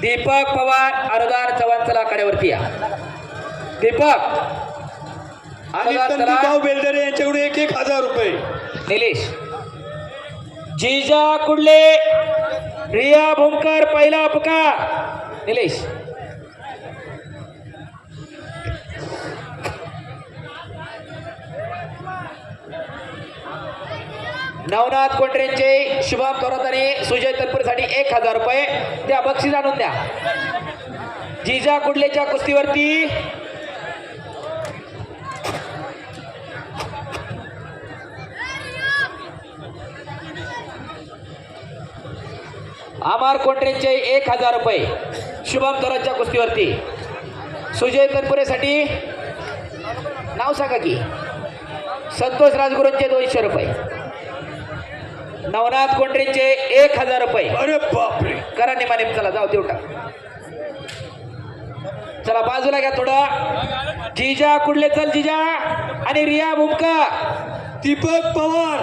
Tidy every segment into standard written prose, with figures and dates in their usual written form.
दीपक पवार अनुदान चव्हाण चला कड्यावरती या. दीपक अनुदान चला. बेलदरे यांच्याकडून 1,000 रुपये. निलेश जिजा कुडले रिया भूमकर पहिला अपकार. निलेश नवनाथ कोंडरेंचे शुभम थोरात आणि सुजय तत्पुरेसाठी 1,000 रुपये द्या. बक्षीस आणून द्या. जिजा कुडलेच्या कुस्तीवरती अमर कोंडरेंचे 1,000 रुपये. शुभम थोरातच्या कुस्तीवरती सुजय तत्पुरेसाठी नाव सांगा की संतोष राजगुरूंचे 200 रुपये. नवनाथ कोंडरेंचे 1,000 रुपये. अरे बापरे. करा निमानिम. चला जाऊ देऊ टाक. चला बाजूला घ्या थोडं. जिजा कुडले चल जिजा आणि रिया भूमका. दीपक पवार.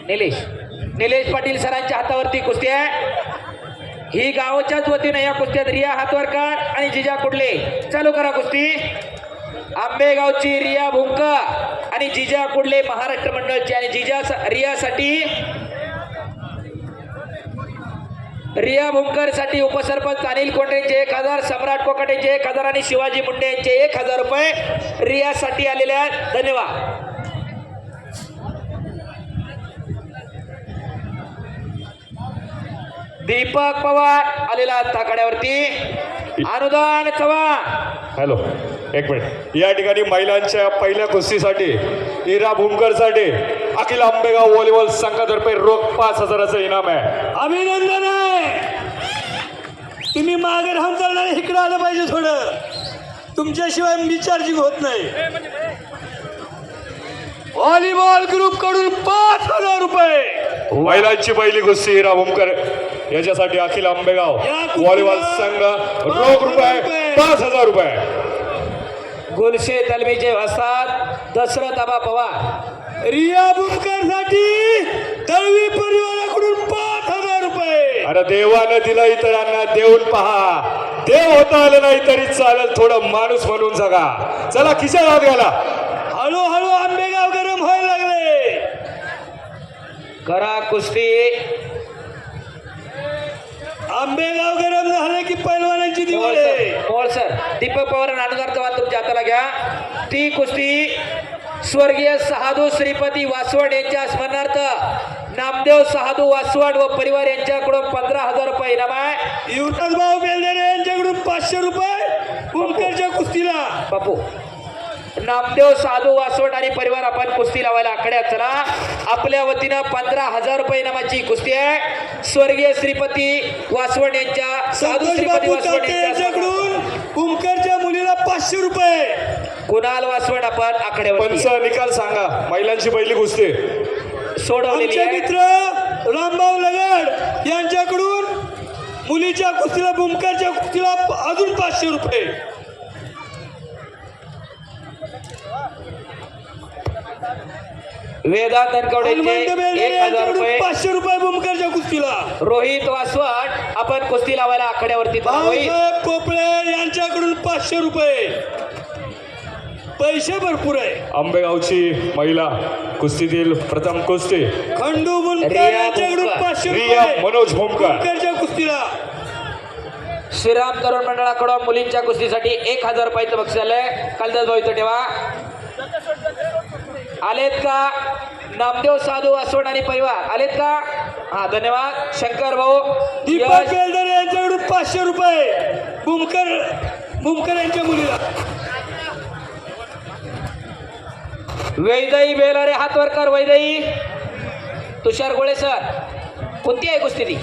निलेश पाटील सरांच्या हातावरती कुस्ती आहे. ही गावाच्याच वतीने या कुस्त्यात रिया हातवरकर आणि जिजा कुडले. चालू करा कुस्ती. आंबेगावची रिया भूमका आणि जिजा कुडले महाराष्ट्र मंडळची आणि रिया भूमकर साठी उपसरपंच अनिल कोंडरेंचे 1,000, सम्राट कोकाटेचे 1,000 आणि शिवाजी मुंडे यांचे 1,000 रुपये रियासाठी आलेले आहेत. धन्यवाद. दीपक पवार आलेला ताकड्यावरती. अनुदान चव्हाण. हॅलो एक मिनिट. या ठिकाणी महिलांच्या पहिल्या कुस्तीसाठी इरा भूमकरसाठी अखिल आंबेगाव व्हॉलीबॉल संघातर्फे रोख 5,000चं इनाम आहे. अभिनंदन आहे. तुम्ही मागे राहून चालणार. इकडे आलं पाहिजे थोडं. तुमच्याशिवाय मी चार्जिंग होत नाही. व्हॉलीबॉल ग्रुप कडून 5,000 रुपये. महिलांची पहिली कुस्ती इरा भूमकर याच्यासाठी अखिल आंबेगाव व्हॉलीबॉल संघ रोख रुपये 5,000 रुपये. गुलशे दलबीचे वसाद दशरथ आबा पवार. रिया भूमकर साठी दळवी परिवाराकडून 5,000 रुपये. अरे देवानं दिला इतरांना देऊन पहा. देव होता आलं नाही तरी चालेल. थोडं माणूस म्हणून जगा. चला खिशा भाग घ्याला. हळूहळू आंबेगाव गरम व्हायला लागले. करा कुस्ती. आंबेगाव गरम झाले की पैलवानांची दिवाळी. मोळ सर. दीपक पवार आणि अनुदान चव्हाण तुमच्या हाताला घ्या. ती कुस्ती स्वर्गीय सहादू श्रीपती वासवड यांच्या स्मरणार्थ नामदेव सहादू वासवड व परिवार यांच्याकडून 15,000 रुपये इनाम आहे. युवराज भाऊ बेलदरे यांच्याकडून 500 रुपये भूमकरच्या कुस्तीला. बापू नामदेव साधू वासवड आणि परिवार आपण कुस्ती लावायला आखड्यात चला. आपल्या वतीनं 15,000 रुपये इनामाची कुस्ती आहे. स्वर्गीय श्रीपती वासवड यांच्या साधू श्रीपती वासवड यांच्याकडून भूमकरच्या मुलीला 500 रुपये. कुणाल वासवड आपण आखड्यावर. पंच निकाल सांगा. महिलांची पहिली कुस्ती सोडवलेली आहे. मित्र रामभाऊ लगड यांच्याकडून मुलीच्या कुस्तीला भूमकरच्या कुस्तीला अजून 500 रुपये. वेदांत धनकवडेचे 1,000 रुपये. 500 रुपये भूमकरच्या कुस्तीला. रोहित वासवड आपण कुस्ती लावायला आखड्यावरती. पोपळे यांच्याकडून 500 रुपये. पैसे भरपूर आहे. आंबेगावची महिला कुस्तीतील प्रथम कुस्ती खंडू भूमकर यांच्याकडून 500 रुपये. मनोज भूमकरच्या कुस्तीला. श्रीराम तरुण मंडळाकडून मुलींच्या कुस्तीसाठी 1,000 रुपयाचं बक्षीस आलंय. कालदास भाऊ इथं ठेवा. आलेत का नामदेव साधू वासवड आणि परिवार आलेत का? हा धन्यवाद. शंकर भाऊ. दीपक बेलदरे यांच्याकडून 500 रुपये भूमकर यांच्या मुलीला. वैदई बेलारे हातवरकर. वैदई तुषार गोळे सर. कोणती आहे कुस्ती ती?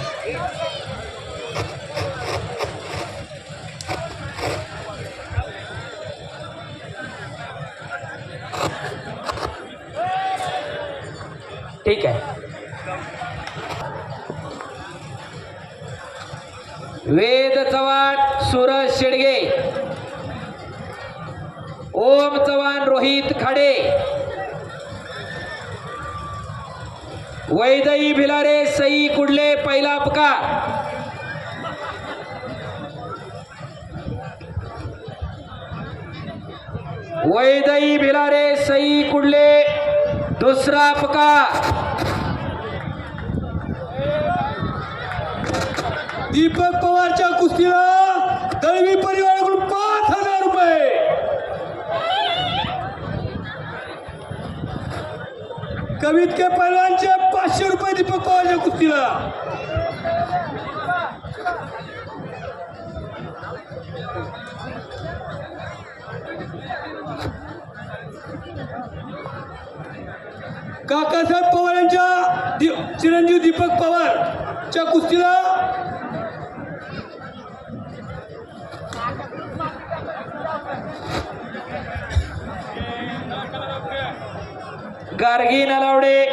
ठीक आहे. वेद चव्हाण सूरज शेडगे. ओम चव्हाण रोहित खाडे. वैदई भिलारे सई कुडले पहिला अपकार. वैदई भिलारे सई कुडले दुसरा पुकार. दीपक पवारच्या कुस्तीला दळवी परिवाराकडून 5,000 रुपये. कमीत के पैलवानचे 500 रुपये दीपक पवारच्या कुस्तीला. काकासाहेब पवार यांच्या चिरंजीव दीपक पवार च्या कुस्तीला गार्गी नलावडे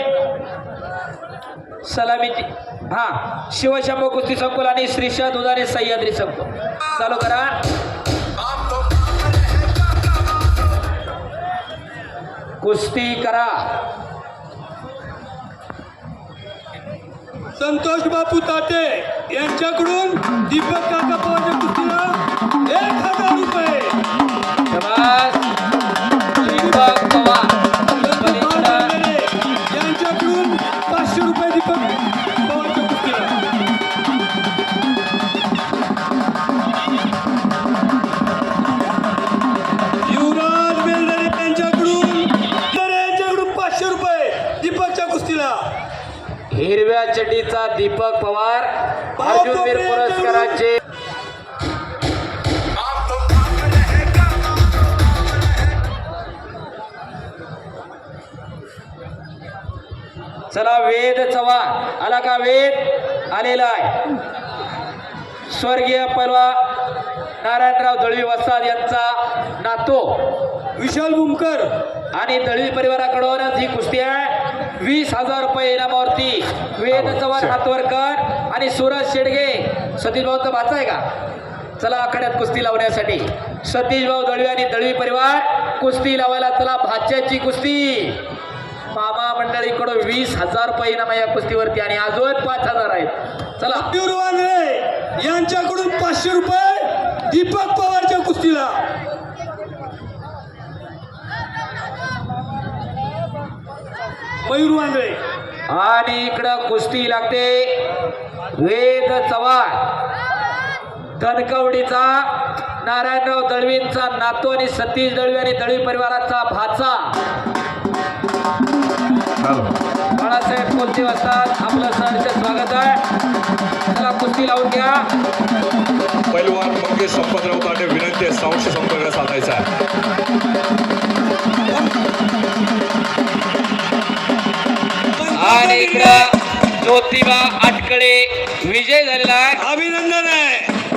सलामीची हा शिवशंभू कुस्ती संकुल आणि श्रीषा दुधाने सह्याद्री संकुल चालू करा. कुस्ती करा. संतोष बापू ताटे यांच्याकडून दीपक काका पवारच्या कुस्तीला 1,000 रुपये. शाबास. दीपक पवार यांच्याकडून 500 रुपये दीपक पवारच्या कुस्तीला. युवराज बेलदरे यांच्याकडून 500 रुपये दीपकच्या कुस्तीला. हिरव्या चड्डीचा दीपक पवार अर्जुनवीर पुरस्काराचे चला. वेद चव्हाण आला का? वेद आलेला आहे. स्वर्गीय पैलवान नारायणराव दळवी वसाद यांचा नातो विशाल भूमकर आणि दळवी परिवाराकडून ही कुस्ती आहे. 20,000 रुपये इनामावरती. वेद चव्हाण हातवरकर आणि सूरज शेडगे सतीश भाऊचा भाचा आहे का? चला आखाड्यात कुस्ती लावण्यासाठी सतीश भाऊ दळवी आणि दळवी परिवार कुस्ती लावायला. चला भाच्याची कुस्ती. मामा मंडळीकडून 20,000 रुपये इनाम या कुस्तीवरती आणि अजून 5,000 आहेत. चला. वांगरे यांच्याकडून 500 रुपये दीपक पवारच्या कुस्तीला. मयूर वांगरे आणि इकडं कुस्ती लागते. वेद चव्हाण धनकवडीचा नारायणराव दळवींचा नातू आणि सतीश दळवी आणि दळवी परिवाराचा भाचा. बाळासाहेब कोलते असतात. आपलं सहर्ष स्वागत आहे. चला कुस्ती लावून घ्या. पैलवान मंगेश संपतराव ताटे विनंती आहे सावश्य संपर्क साधायचा आहे. आणि इकडं ज्योतिबा आटकडे विजय झालेला आहे. अभिनंदन आहे.